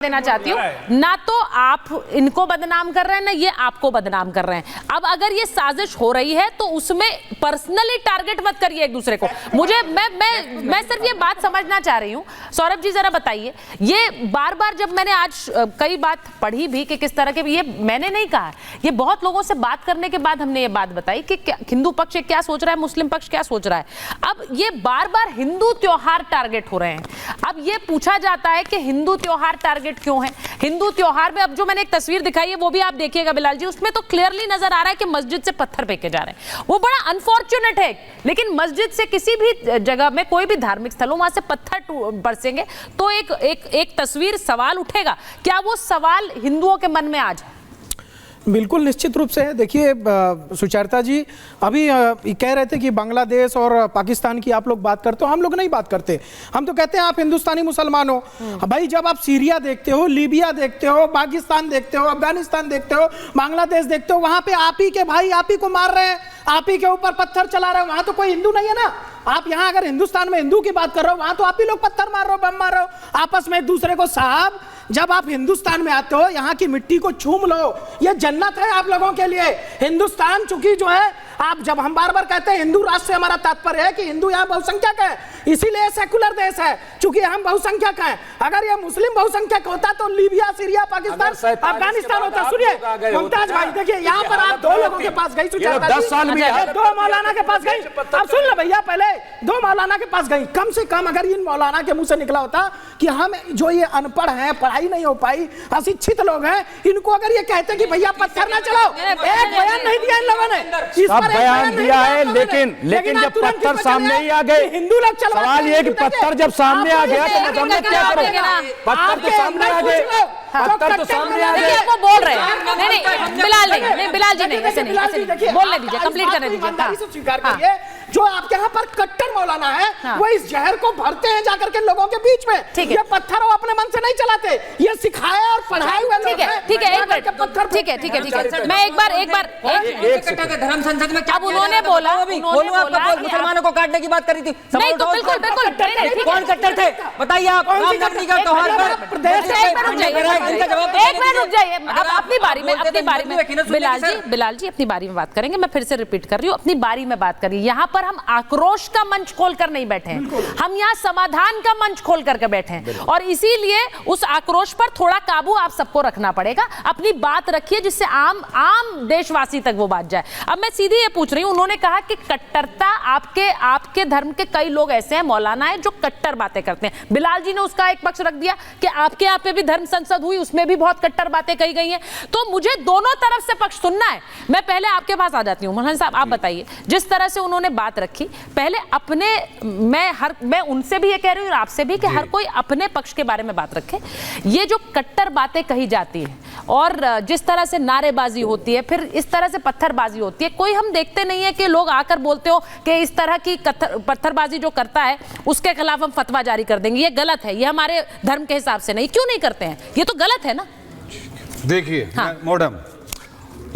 देना चाहती हूँ, ना तो आप इनको बदनाम कर रहे हैं ना ये आपको बदनाम कर रहे हैं। अब अगर ये साजिश हो रही है तो उसमें पर्सनली टारगेट मत करिए एक दूसरे को। मुझे मैं सिर्फ ये बात समझना चाह रही हूँ। सौरभ जी जरा बताइए, ये बार बार जब मैंने आज कई बात पढ़ी भी कि किस तरह के, ये मैंने नहीं कहा, ये बहुत लोगों से बात करने के बाद हमने ये बात बताई कि हिंदू पक्ष क्या सोच रहा है, मुस्लिम पक्ष क्या सोच रहा है। अब ये बार बार हिंदू त्योहार टारगेट हो रहे हैं। अब ये पूछा जाता है कि हिंदू त्योहार टारगेट क्यों है। हिंदू त्योहार में अब जो मैंने एक तस्वीर दिखाई है वो भी आप देखिएगा बिलाल जी, उसमें तो क्लियरली नजर आ रहा है कि मस्जिद से पत्थर फेंके जा रहे हैं। वो बड़ा अनफॉर्चुनेट है, लेकिन मस्जिद से किसी भी जगह में कोई भी धार्मिक स्थल हो वहां से पत्थर बरसेंगे तो एक तस्वीर सवाल उठेगा। क्या वो सवाल हिंदुओं के मन में आज है? बिल्कुल निश्चित रूप से है। देखिए सुचरिता जी अभी कह रहे थे कि बांग्लादेश और पाकिस्तान की आप लोग बात करते हो, हम लोग नहीं बात करते। हम तो कहते हैं आप हिंदुस्तानी मुसलमान हो। भाई जब आप सीरिया देखते हो, लीबिया देखते हो, पाकिस्तान देखते हो, अफगानिस्तान देखते हो, बांग्लादेश देखते हो, वहां पे आप ही के भाई आप ही को मार रहे हैं, आप ही के ऊपर पत्थर चला रहे हो। वहां तो कोई हिंदू नहीं है ना। आप यहाँ अगर हिंदुस्तान में हिंदू की बात कर रहे हो, वहां तो आप ही लोग पत्थर मार रहे हो, बम मार रहे हो आपस में एक दूसरे को। साहब जब आप हिंदुस्तान में आते हो, यहाँ की मिट्टी को चूम लो, ये जन्नत है आप लोगों के लिए। हिंदुस्तान चूंकि जो है, आप जब हम बार बार कहते हैं हिंदू राष्ट्र से हमारा तात्पर्य है कि हिंदू यहाँ बहुसंख्यक है, इसीलिए सेकुलर देश है, चूंकि हम बहुसंख्यक हैं। अगर ये मुस्लिम बहुसंख्यक होता तो लीबिया, सीरिया, पाकिस्तान, अफगानिस्तान होता। सुनिए मुमताज भाई, देखिए यहाँ पर आप दो लोगों के पास गई, 10 साल में 2 मौलाना के पास गई। अब सुन लो भैया, पहले 2 मौलाना के पास गई। कम से कम अगर इन मौलाना के मुंह से निकला होता कि हम जो ये अनपढ़ हैं, पढ़ाई नहीं हो पाई, अशिक्षित लोग हैं, इनको अगर ये कहते कि भैया पत्थर ना चलाओ, एक बयान नहीं दिया इन लोगों ने। इस पर बयान दिया है, लेकिन जब पत्थर सामने ही आ गए, हिंदू लोग सवाल ये कि पत्थर जब सामने आ गया तो मजम्मत क्या करो? पत्थर तो सामने आ गए, पत्थर तो सामने आ गए। वो बोल रहे हैं नहीं बिलाल जी नहीं, ऐसे नहीं, बोलने दीजिए, कंप्लीट करने दीजिए। स्वीकार करिए, जो आपके यहाँ पर कट्टर मौलाना है वो इस जहर को भरते हैं जाकर के लोगों के बीच में। ये पत्थर वो अपने मन से नहीं चलाते, ये सिखाया और पढ़ाए हुए लोग हैं। ठीक है, एक मिनट, ठीक है। मैं एक बार धर्म संसद में अब उन्होंने बोला मुसलमानों को काटने की बात करी थी। नहीं तो बिल्कुल कौन कट्टर थे बताइए आप? रामनवमी का त्योहार पर एक मिनट रुक जाइए, अब अपनी बारी में बिलाल जी अपनी बारी में बात करेंगे। मैं फिर से रिपीट कर रही हूँ, अपनी बारी में बात करिए। यहाँ पर हम आक्रोश का मंच खोलकर नहीं बैठे हैं, हम यहाँ समाधान का मंच खोल करके बैठे हैं, और इसीलिए उस आक्रोश पर थोड़ा काबू आप सबको रखना पड़ेगा। अपनी बात रखिए जिससे आम देशवासी तक वो बात जाए। अब मैं सीधी ये पूछ रही हूँ, उन्होंने कहा कि कट्टरता आपके धर्म के कई लोग ऐसे हैं, मौलाना है, जो कट्टर बातें करते हैं। बिलाल जी ने उसका एक पक्ष रख दिया कि आपके यहाँ पे भी धर्म संसद हुई, उसमें भी बहुत कट्टर बातें कही गई हैं। तो मुझे दोनों तरफ से पक्ष सुनना है। मैं पहले आपके पास आ जाती हूँ। मौलाना साहब आप बताइए, जिस तरह से उन्होंने बात रखी, पहले अपने, मैं उनसे भी ये कह रही हूँ और आपसे भी कि हर कोई अपने पक्ष के बारे में बात रखे। ये जो कट्टर बातें कही जाती है और जिस तरह से नारेबाजी होती है, फिर इस तरह से पत्थरबाजी होती है, कोई हम देखते नहीं है कि लोग आकर बोलते हो कि इस तरह की पत्थरबाजी जो करता है उसके खिलाफ हम फतवा जारी कर देंगे। ये गलत है, ये हमारे धर्म के हिसाब से नहीं। क्यों नहीं करते हैं? ये तो गलत है ना। देखिए मैडम,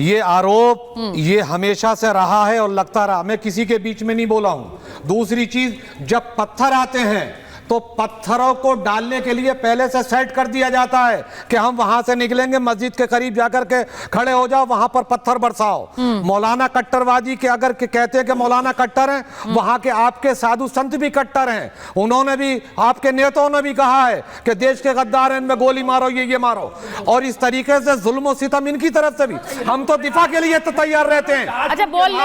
ये आरोप ये हमेशा से रहा है और लगता रहा, मैं किसी के बीच में नहीं बोला हूं। दूसरी चीज, जब पत्थर आते हैं तो पत्थरों को डालने के लिए पहले से सेट कर दिया जाता है कि हम वहां से निकलेंगे, मस्जिद के करीब जाकर के खड़े हो जाओ, वहां पर पत्थर बरसाओ। मौलाना कट्टरबाजी के अगर कहते हैं कि मौलाना कट्टर हैं, वहां के आपके साधु संत भी कट्टर हैं। उन्होंने भी, आपके नेताओं ने भी कहा है कि देश के गद्दार हैं, इनमें गोली मारो, ये मारो। और इस तरीके से जुल्म और सितम इनकी तरफ से भी। हम तो दिफा के लिए तो तैयार रहते हैं। अच्छा बोल ले,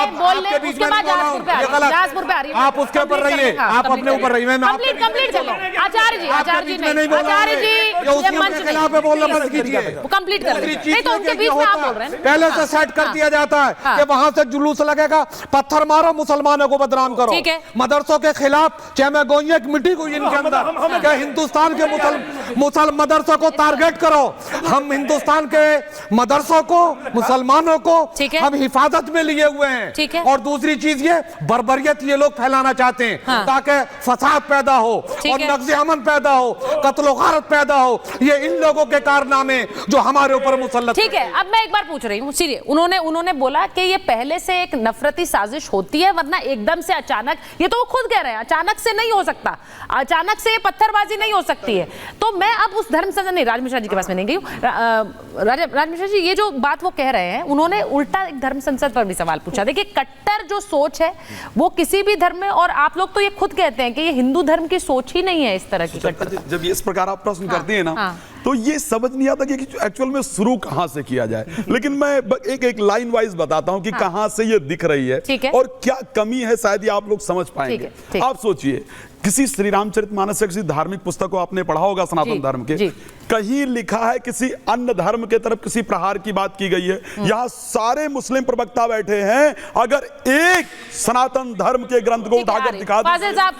आप उसके ऊपर रहिए, आप अपने ऊपर रहिए। आचार्य जी ये मंच खिलाफ बोलना बंद कीजिए, कंप्लीट कर नहीं तो उनके बीच में आप बोल रहे हैं। पहले से सेट कर दिया जाता है कि वहां से जुलूस लगेगा, पत्थर मारो, मुसलमानों को बदनाम करो। मदरसों के खिलाफ चैमे गोइयां एक मिट्टी हुई इनके अंदर क्या हिंदुस्तान के मुसल मदरसों को टारगेट करो। हम हिंदुस्तान के मदरसों को, मुसलमानों को हम हिफाजत में लिए हुए हैं। और दूसरी चीज, ये बर्बरियत ये लोग फैलाना चाहते हैं ताकि फसाद पैदा हो। और नक्ज़े अमन पैदा हो, कत्लो गारत पैदा हो, ये इन लोगों के कारनामे जो हमारे ऊपर मुसल्लत। ठीक है, अब मैं एक बार पूछ रही हूँ, सीरियस, उन्होंने बोला कि ये पहले से एक नफरती साजिश होती है, वरना एकदम से अचानक, ये तो वो खुद कह रहे हैं, अचानक से नहीं हो सकता, अचानक से ये पत्थरबाजी नहीं हो सकती है। तो मैं अब उस धर्म संसद, नहीं, राज मिश्रा जी के पास में नहीं गई हूँ। राज मिश्रा जी, ये जो बात वो कह रहे हैं, उन्होंने उल्टा एक धर्म संसद पर भी सवाल पूछा। देखिए, कट्टर जो सोच है वो किसी भी धर्म में, और आप लोग तो ये खुद कहते हैं कि ये हिंदू धर्म की सोच ही नहीं है इस तरह की कट्टर। जब ये इस प्रकार आप प्रश्न करते हैं ना, तो ये समझ नहीं आता कि एक्चुअल में शुरू कहां से किया जाए। लेकिन मैं एक लाइन वाइज बताता हूं कि कहां से ये दिख रही है और क्या कमी है, शायद ये आप लोग समझ पाएंगे। आप सोचिए, किसी श्री रामचरितमानस या किसी धार्मिक पुस्तक को आपने पढ़ा होगा सनातन धर्म के, कहीं लिखा है किसी अन्य धर्म के तरफ किसी प्रहार की बात की गई है? यहां सारे मुस्लिम प्रवक्ता बैठे हैं, अगर एक सनातन धर्म के ग्रंथ को उठाकर दिखा फाजिल साहब,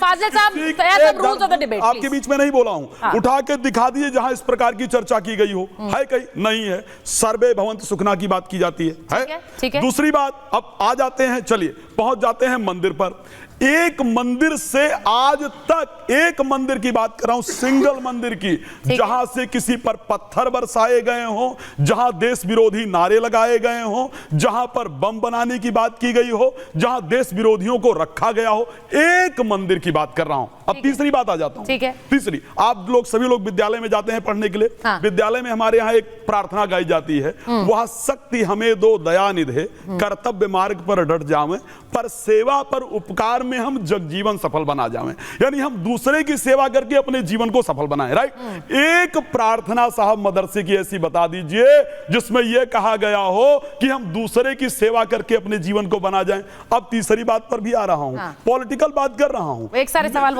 आपके बीच में नहीं बोला हूं, उठा के दिखा दिए जहां इस प्रकार की चर्चा की गई हो, है कहीं? नहीं है। सर्वे भवन्तु सुखना की बात की जाती है। दूसरी बात, अब आ जाते हैं, चलिए पहुंच जाते हैं मंदिर पर। एक मंदिर से आज तक, एक मंदिर की बात कर रहा हूं, सिंगल मंदिर की, जहां से किसी पर पत्थर बरसाए गए हों, जहां देश विरोधी नारे लगाए गए हों, जहां पर बम बनाने की बात की गई हो, जहां देश विरोधियों को रखा गया हो, एक मंदिर की बात कर रहा हूं। अब तीसरी बात आ जाता हूं। तीसरी, आप लोग सभी लोग विद्यालय में जाते हैं पढ़ने के लिए। विद्यालय में हमारे यहाँ एक प्रार्थना गाई जाती है, वह शक्ति हमें दो दया निधे, कर्तव्य मार्ग पर डट जावें, पर सेवा पर उपकार में हम जगजीवन सफल बना जावें। यानी हम दूसरे की सेवा करके अपने जीवन को सफल बनाएं। राइट। एक प्रार्थना साहब मदरसे की ऐसी बता दीजिए जिसमें यह कहा गया हो कि हम दूसरे की सेवा करके अपने जीवन को बना जाएं। अब तीसरी बात पर भी आ रहा हूं, पॉलिटिकल बात कर रहा हूं, एक सारे सवाल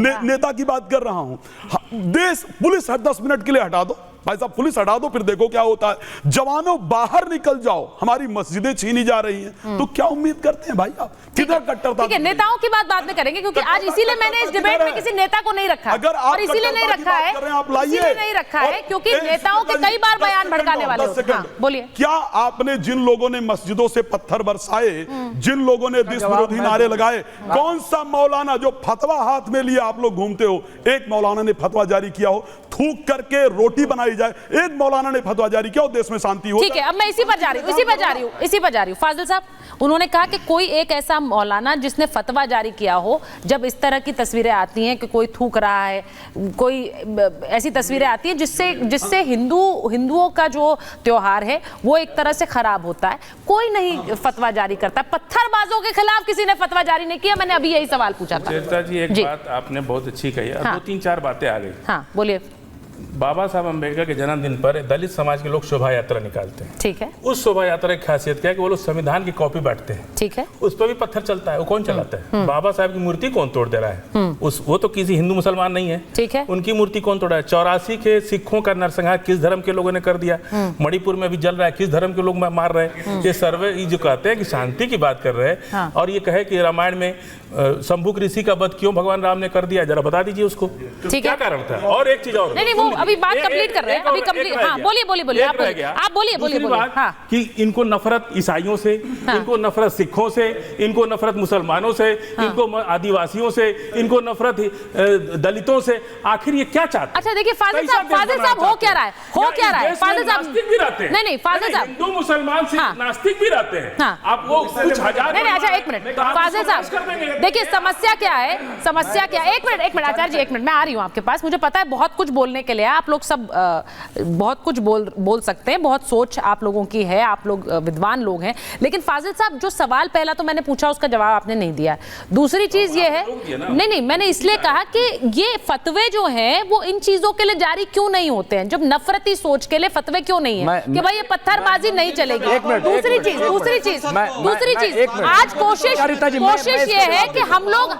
नेता की बात कर रहा हूं। देश पुलिस 10 मिनट के लिए हटा दो, भाई साहब पुलिस हटा दो, फिर देखो क्या होता है। जवानों बाहर निकल जाओ, हमारी मस्जिदें छीनी जा रही हैं, तो क्या उम्मीद करते हैं भाई आप? किधर कट्टरता? ठीक है, नेताओं की बात बाद में करेंगे, क्योंकि आज इसीलिए मैंने इस डिबेट में किसी नेता को नहीं रखा, अगर आप इसीलिए नहीं रखा है, इसीलिए नहीं रखा है क्योंकि नेताओं के कई बार बयान भड़काने वाले होते हैं। बोलिए, क्या आपने जिन लोगों ने मस्जिदों से पत्थर बरसाए, जिन लोगों ने देश विरोधी नारे लगाए, कौन सा मौलाना जो फतवा हाथ में लिए आप लोग घूमते हो, एक मौलाना ने फतवा जारी किया हो थूक करके रोटी बनाई जाए, एक मौलाना ने फतवा जारी किया हो, देश में शांति हो? ठीक है, अब मैं इसी पर जा रही हूँ। फाजिल साहब, उन्होंने कहा कि कोई एक ऐसा मौलाना जिसने फतवा जारी किया हो, जब इस तरह की तस्वीरें आती हैं कि कोई थूक रहा है, कोई ऐसी तस्वीरें आती हैं जिससे हिंदुओं का जो त्योहार है वो एक तरह से खराब होता है, कोई नहीं फतवा जारी करता। पत्थरबाजों के खिलाफ किसी ने फतवा जारी नहीं किया। मैंने अभी यही सवाल पूछा था। जी, एक बात आपने बहुत अच्छी कही, 2-3-4 बातें आ गई। हाँ, बोलिए। बाबा साहब अम्बेडकर के जन्मदिन पर दलित समाज के लोग शोभा यात्रा निकालते हैं। ठीक है। उस शोभा यात्रा की खासियत क्या है कि वो लोग संविधान की कॉपी बांटते हैं। ठीक है। उस पर भी पत्थर चलता है। वो कौन चलाता है? बाबा साहब की मूर्ति कौन तोड़ दे रहा है? वो तो किसी हिंदू मुसलमान नहीं है। ठीक है। उनकी मूर्ति कौन तोड़ा है? 84 के सिखों का नरसंहार किस धर्म के लोगों ने कर दिया? मणिपुर में भी जल रहा है, किस धर्म के लोग मार रहे हैं? ये सर्वे जो कहते हैं कि शांति की बात कर रहे हैं, और ये कहे कि रामायण में शंभुक ऋषि का वध क्यों भगवान राम ने कर दिया, जरा बता दीजिए उसको, क्या कारण था? और एक चीज और, नहीं, वो अभी बात कंप्लीट कर रहे हैं, अभी कंप्लीट। हाँ, बोलिए आप बोलिए। हाँ, कि इनको नफरत ईसाइयों से, इनको नफरत सिखों से, इनको नफरत मुसलमानों से, इनको आदिवासियों से, इनको नफरत दलितों से, आखिर ये क्या चाहते हैं? अच्छा देखिए फाजिल साहब हो क्या रहा है? फाजिल साहब नास्तिक भी रहते हैं। नहीं, फाजिल साहब हिंदू मुसलमान से नास्तिक भी रहते हैं। आप वो कुछ हजार नहीं, अच्छा एक मिनट फाजिल साहब, देखिए समस्या क्या है? एक मिनट आचार्य जी, एक मिनट, मैं आ रही हूँ आपके पास। मुझे पता है बहुत कुछ बोलने के लिए आप लोग सब बहुत कुछ बोल सकते हैं, बहुत सोच आप लोगों की है, आप लोग विद्वान लोग हैं, लेकिन फाजिल साहब जो सवाल पहला तो मैंने पूछा उसका जवाब आपने नहीं दिया। दूसरी चीज ये है, नहीं, मैंने इसलिए कहा कि ये फतवे जो हैं वो इन चीजों के लिए जारी क्यों नहीं होते हैं? जब नफरती सोच के लिए फतवे क्यों नहीं है कि भाई ये पत्थरबाजी नहीं चलेगी? दूसरी चीज आज कोशिश ये है कि हम लोग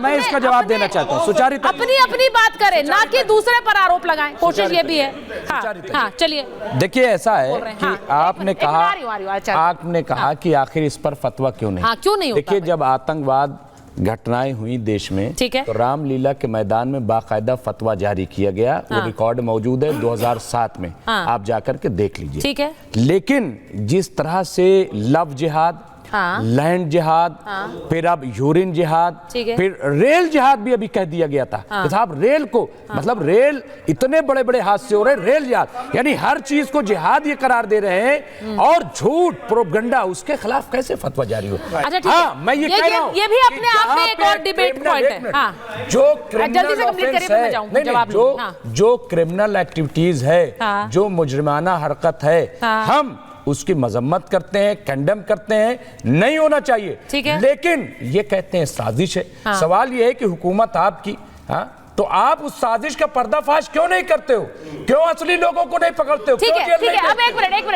मैं इसका जवाब देना चाहता हूँ। सुचारिता अपनी बात करें, ना कि दूसरे पर आरोप लगाएं। कोशिश ये भी है। हाँ, चलिए। देखिए ऐसा है कि आपने कहा कि आखिर इस पर फतवा क्यों नहीं? क्यों नहीं? देखिए जब आतंकवाद घटनाएं हुई देश में, तो रामलीला के मैदान में बाकायदा फतवा जारी किया गया। वो रिकॉर्ड मौजूद है 2007 में, आप जाकर के देख लीजिए। ठीक है। लेकिन जिस तरह से लव जिहाद, हाँ। लैंड जिहाद, हाँ। फिर अब यूरिन जिहाद, ठीक है। फिर रेल जिहाद भी अभी कह दिया गया था कि साहब रेल को, मतलब रेल इतने बड़े बड़े हादसे हो रहे, रेल जिहाद, यानी हर चीज को जिहाद ये करार दे रहे हैं। और झूठ प्रोपगंडा, उसके खिलाफ कैसे फतवा जारी हो? अच्छा ठीक है, मैं ये कह रहा हूं ये भी अपने कि आप में जहां एक पे और डिबेट पॉइंट है। हाँ। जो जल्दी से कंप्लीट करिए, फिर मैं जाऊंगा, जवाब लूंगी। हाँ। जो क्रिमिनल एक्टिविटीज है, हाँ। जो मुजरिमाना हरकत है, हाँ। हम उसकी मजम्मत करते हैं, कंडेम करते हैं, नहीं होना चाहिए। ठीक है। लेकिन ये कहते हैं साजिश है। हाँ। सवाल ये है कि हुकूमत आपकी, हाँ, तो आप उस साजिश का पर्दाफाश क्यों नहीं करते हो? क्यों असली लोगों को नहीं पकड़ते हो? ठीक क्यों है, जेल ठीक नहीं है, अब भेजते एक हो? मिनट